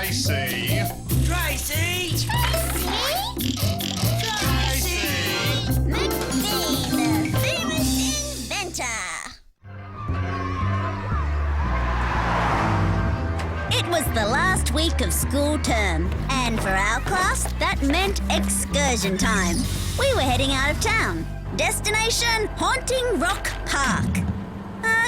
Tracey! Tracey! McBean, the famous inventor. It was the last week of school term, and for our class, that meant excursion time. We were heading out of town. Destination, Haunting Rock Park.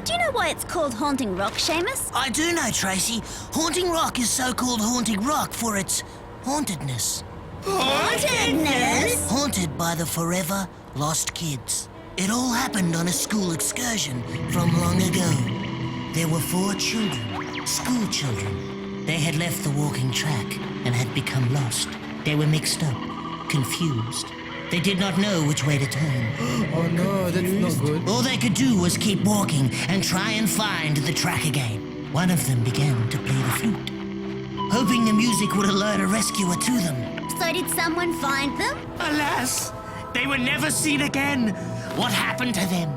Do you know why it's called Haunting Rock, Seamus? I do know, Tracey. Haunting Rock is so-called Haunting Rock for its hauntedness. Hauntedness? Haunted by the forever lost kids. It all happened on a school excursion from long ago. There were 4 children, school children. They had left the walking track and had become lost. They were mixed up, confused. They did not know which way to turn. Oh no, that's not good. All they could do was keep walking and try and find the track again. One of them began to play the flute, hoping the music would alert a rescuer to them. So did someone find them? Alas, they were never seen again. What happened to them?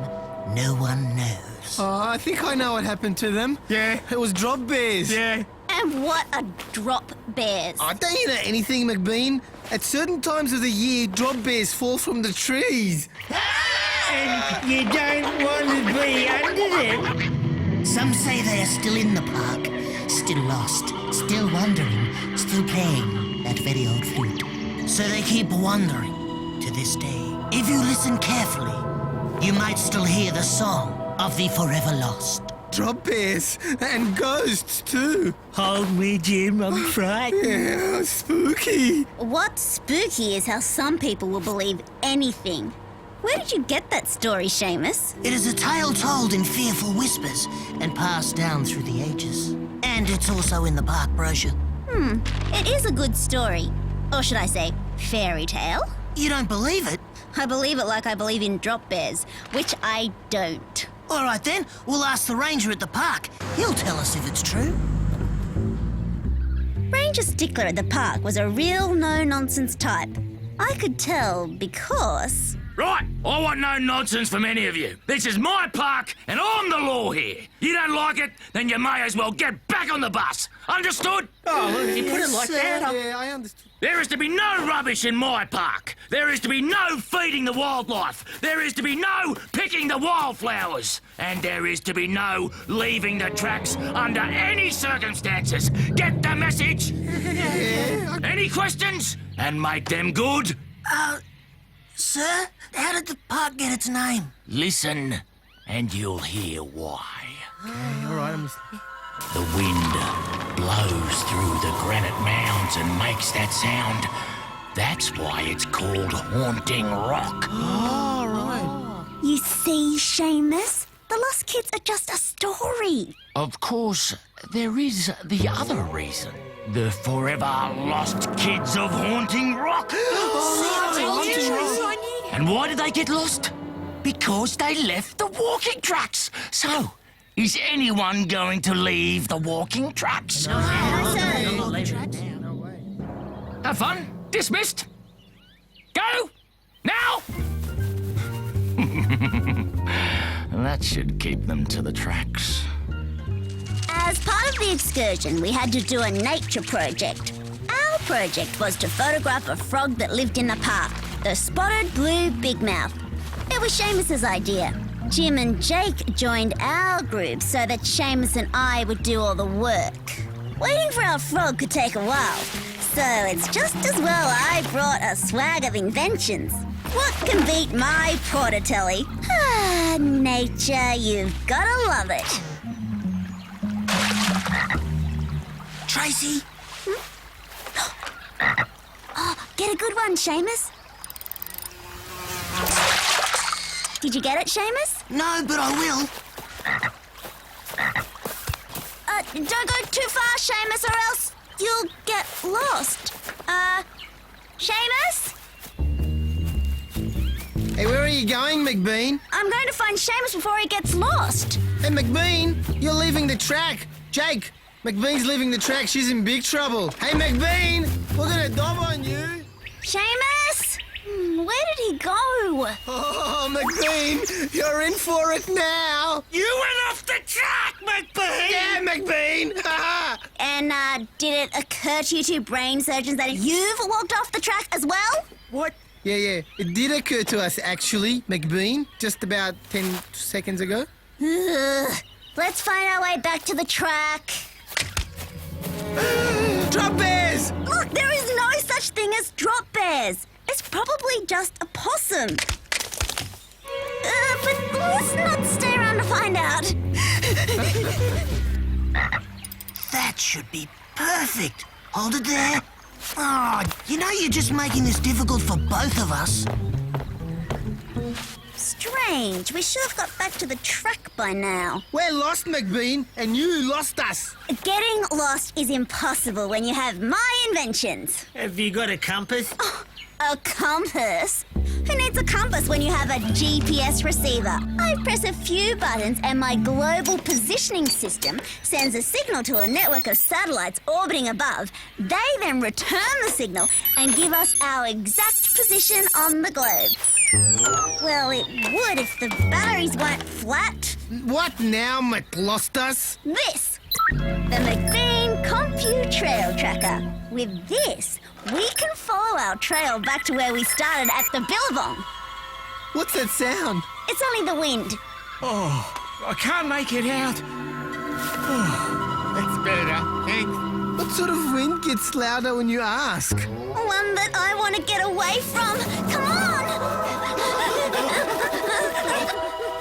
No one knows. Oh, I think I know what happened to them. Yeah. It was drop bears. Yeah. And what are drop bears? Oh, don't you know anything, McBean? At certain times of the year, drop bears fall from the trees. And you don't want to be under them. Some say they are still in the park, still lost, still wandering, still playing that very old flute. So they keep wandering to this day. If you listen carefully, you might still hear the song of the forever lost. Drop bears and ghosts too. Hold me, Jim, I'm frightened. Yeah, spooky. What's spooky is how some people will believe anything. Where did you get that story, Seamus? It is a tale told in fearful whispers and passed down through the ages. And it's also in the park brochure. It is a good story. Or should I say, fairy tale? You don't believe it? I believe it like I believe in drop bears, which I don't. All right then, we'll ask the ranger at the park. He'll tell us if it's true. Ranger Stickler at the park was a real no-nonsense type. I could tell because... Right, I want no nonsense from any of you. This is my park, and I'm the law here. You don't like it, then you may as well get back on the bus. Understood? Oh, you put it like that. Yeah, I understood. There is to be no rubbish in my park. There is to be no feeding the wildlife. There is to be no picking the wildflowers. And there is to be no leaving the tracks under any circumstances. Get the message? Any questions? And make them good? Sir, how did the park get its name? Listen, and you'll hear why. All right, I'm listening. The wind blows through the granite mounds and makes that sound. That's why it's called Haunting Rock. All right. You see, Seamus? The Lost Kids are just a story. Of course, there is the other reason. The forever lost kids of Haunting Rock. And why did they get lost? Because they left the walking tracks. So, is anyone going to leave the walking tracks? Have fun. Dismissed. Go. Now. That should keep them to the tracks. As part of the excursion, we had to do a nature project. Our project was to photograph a frog that lived in the park, the spotted blue bigmouth. It was Seamus's idea. Jim and Jake joined our group so that Seamus and I would do all the work. Waiting for our frog could take a while, so it's just as well I brought a swag of inventions. What can beat my portatelli? Ah, nature, you've gotta love it. Tracey? Oh, get a good one, Seamus. Did you get it, Seamus? No, but I will. Don't go too far, Seamus, or else you'll get lost. Seamus? Hey, where are you going, McBean? I'm going to find Seamus before he gets lost. Hey, McBean, you're leaving the track. Jake, McBean's leaving the track. She's in big trouble. Hey, McBean, we're gonna dob on you. Seamus? Where did he go? Oh, McBean, you're in for it now. You went off the track, McBean! Yeah, McBean. And, Did it occur to you two brain surgeons that you've walked off the track as well? What? Yeah. It did occur to us, actually, McBean, just about 10 seconds ago. Ugh. Let's find our way back to the track. Drop bears! Look, there is no such thing as drop bears. It's probably just a possum. But let's not stay around to find out. That should be perfect. Hold it there. Oh, you know you're just making this difficult for both of us. Strange. We should have got back to the track by now. We're lost, McBean, and you lost us. Getting lost is impossible when you have my inventions. Have you got a compass? A compass? Who needs a compass when you have a GPS receiver? I press a few buttons and my global positioning system sends a signal to a network of satellites orbiting above. They then return the signal and give us our exact position on the globe. Well, it would if the batteries weren't flat. What now, McLostus? This, the McBean Compu Trail Tracker. With this, we can follow our trail back to where we started at the Billabong. What's that sound? It's only the wind. Oh, I can't make it out. That's better, thanks. What sort of wind gets louder when you ask? One that I want to get away from. Come on!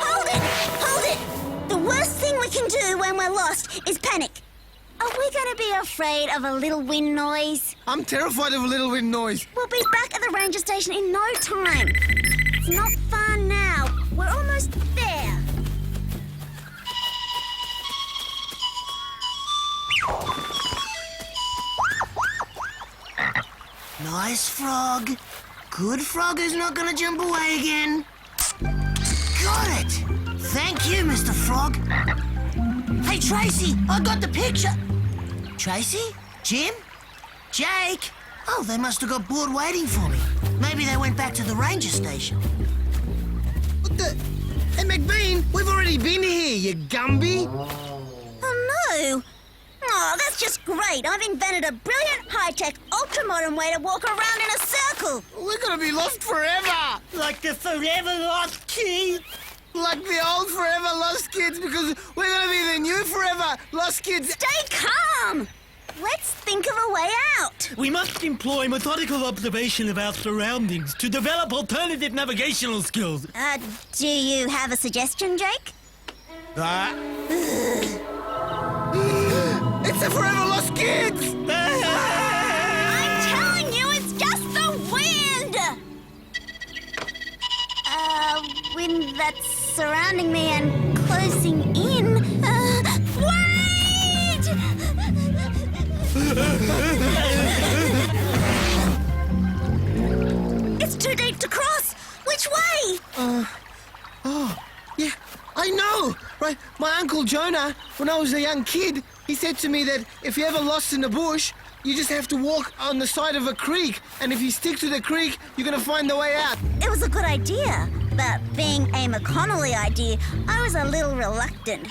Hold it! The worst thing we can do when we're lost is panic. Are we going to be afraid of a little wind noise? I'm terrified of a little wind noise. We'll be back at the ranger station in no time. It's not far now. We're almost there. Nice frog. Good frog who's not gonna jump away again. Got it! Thank you, Mr. Frog. Hey, Tracey, I got the picture. Tracey? Jim? Jake? Oh, they must have got bored waiting for me. Maybe they went back to the ranger station. What the? Hey, McBean, we've already been here, you Gumby. Oh, no. Oh, that's just great. I've invented a brilliant, high-tech, ultra-modern way to walk around in a circle. We're gonna be lost forever. Like the forever lost key. Like the old forever lost kids, because we're gonna be the new forever lost kids. Stay calm. Let's think of a way out. We must employ methodical observation of our surroundings to develop alternative navigational skills. Do you have a suggestion, Jake? It's the forever lost kids. I'm telling you, it's just the wind! Wind that's surrounding me and closing in. Wait! It's too deep to cross. Which way? Yeah, I know, right? My Uncle Jonah, when I was a young kid, he said to me that if you're ever lost in the bush, you just have to walk on the side of a creek, and if you stick to the creek, you're gonna find the way out. It was a good idea, but being a McConnelly idea, I was a little reluctant.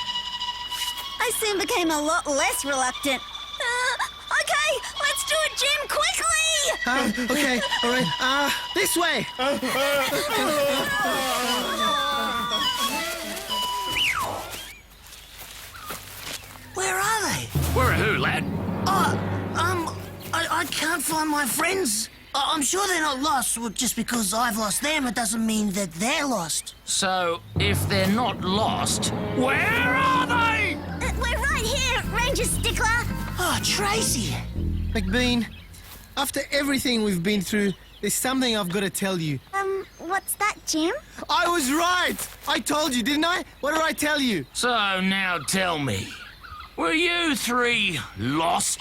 I soon became a lot less reluctant. Okay, let's do it, Jim, quickly! Okay, all right. This way. Where are they? Where who, lad? I can't find my friends. I'm sure they're not lost. Well, just because I've lost them, it doesn't mean that they're lost. So, if they're not lost, where are they? We're right here, Ranger Stickler. Oh, Tracey. McBean, after everything we've been through, there's something I've got to tell you. What's that, Jim? I was right. I told you, didn't I? What did I tell you? So now tell me, were you three lost?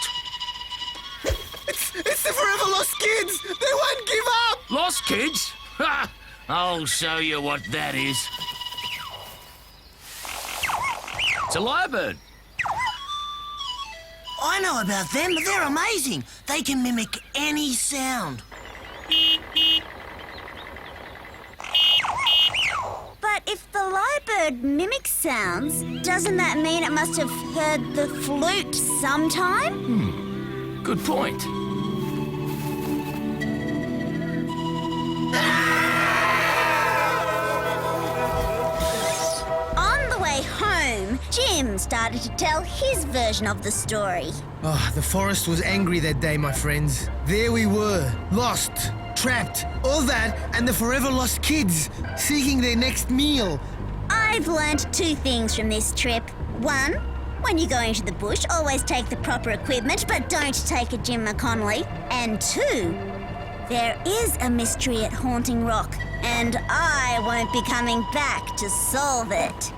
It's the forever lost kids. They won't give up. Lost kids? Ha! I'll show you what that is. It's a lyrebird. I know about them, but they're amazing. They can mimic any sound. But if the lyrebird mimics sounds, doesn't that mean it must have heard the flute sometime? Good point. On the way home, Jim started to tell his version of the story. Oh, the forest was angry that day, my friends. There we were, lost, trapped, all that, and the forever lost kids, seeking their next meal. I've learned 2 things from this trip. 1, when you go into the bush, always take the proper equipment, but don't take a Jim McConnelly. And 2, there is a mystery at Haunting Rock, and I won't be coming back to solve it.